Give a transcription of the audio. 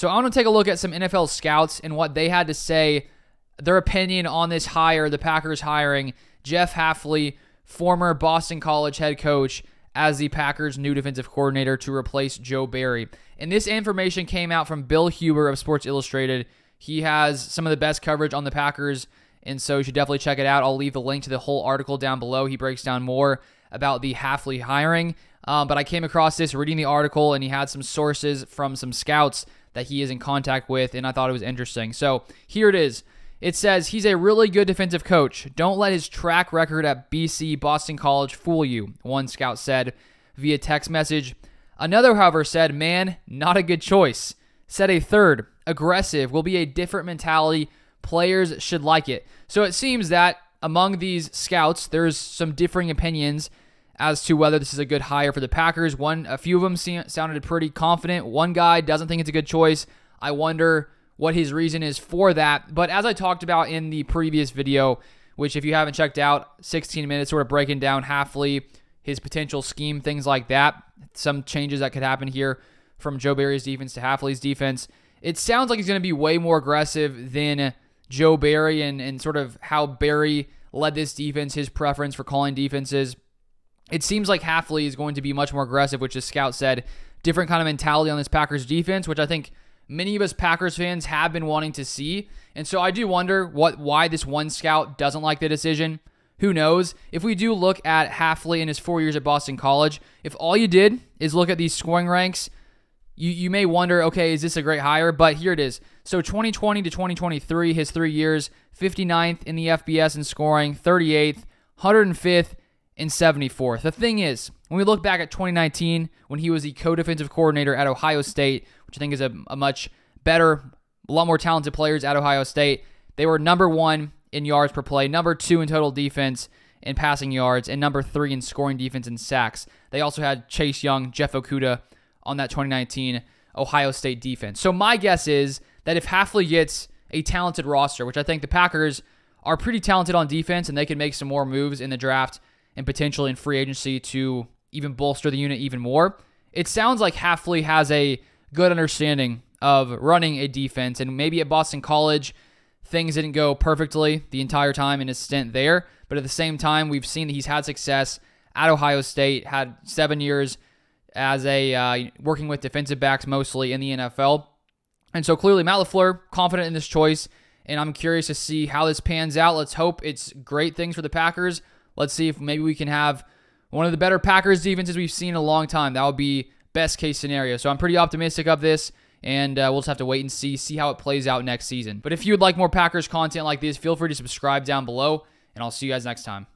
So I want to take a look at some NFL scouts and what they had to say, their opinion on this hire, the Packers hiring Jeff Hafley, former Boston College head coach, as the Packers' new defensive coordinator to replace Joe Barry. And this information came out from Bill Huber of Sports Illustrated. He has some of the best coverage on the Packers, and so you should definitely check it out. I'll leave the link to the whole article down below. He breaks down more about the Hafley hiring. But I came across this reading the article, and he had some sources from some scouts that he is in contact with, and I thought it was interesting. So here it is. It says, he's a really good defensive coach. Don't let his track record at BC, Boston College, fool you, one scout said via text message. Another, however, said, man, not a good choice. Said a third, aggressive, will be a different mentality. Players should like it. So it seems that among these scouts, there's some differing opinions as to whether this is a good hire for the Packers. A few of them sounded pretty confident. One guy doesn't think it's a good choice. I wonder what his reason is for that. But as I talked about in the previous video, which if you haven't checked out, 16 minutes sort of breaking down Hafley, his potential scheme, things like that, some changes that could happen here from Joe Barry's defense to Hafley's defense. It sounds like he's going to be way more aggressive than Joe Barry and sort of how Barry led this defense, his preference for calling defenses. It seems like Hafley is going to be much more aggressive, which the scout said, different kind of mentality on this Packers defense, which I think many of us Packers fans have been wanting to see. And so I do wonder why this one scout doesn't like the decision. Who knows? If we do look at Hafley in his 4 years at Boston College, if all you did is look at these scoring ranks, you may wonder, okay, is this a great hire? But here it is. So 2020 to 2023, his 3 years, 59th in the FBS in scoring, 38th, 105th, and 74th. The thing is, when we look back at 2019, when he was the co-defensive coordinator at Ohio State, which I think is a much better, a lot more talented players at Ohio State, they were number 1 in yards per play, number 2 in total defense and passing yards, and number 3 in scoring defense and sacks. They also had Chase Young, Jeff Okudah on that 2019 Ohio State defense. So my guess is that if Hafley gets a talented roster, which I think the Packers are pretty talented on defense, and they can make some more moves in the draft and potentially in free agency to even bolster the unit even more, it sounds like Hafley has a good understanding of running a defense. And maybe at Boston College, things didn't go perfectly the entire time in his stint there. But at the same time, we've seen that he's had success at Ohio State, had 7 years as working with defensive backs mostly in the NFL. And so clearly Matt LaFleur, confident in this choice, and I'm curious to see how this pans out. Let's hope it's great things for the Packers. Let's see if maybe we can have one of the better Packers defenses we've seen in a long time. That would be best case scenario. So I'm pretty optimistic of this, and we'll just have to wait and see how it plays out next season. But if you would like more Packers content like this, feel free to subscribe down below, and I'll see you guys next time.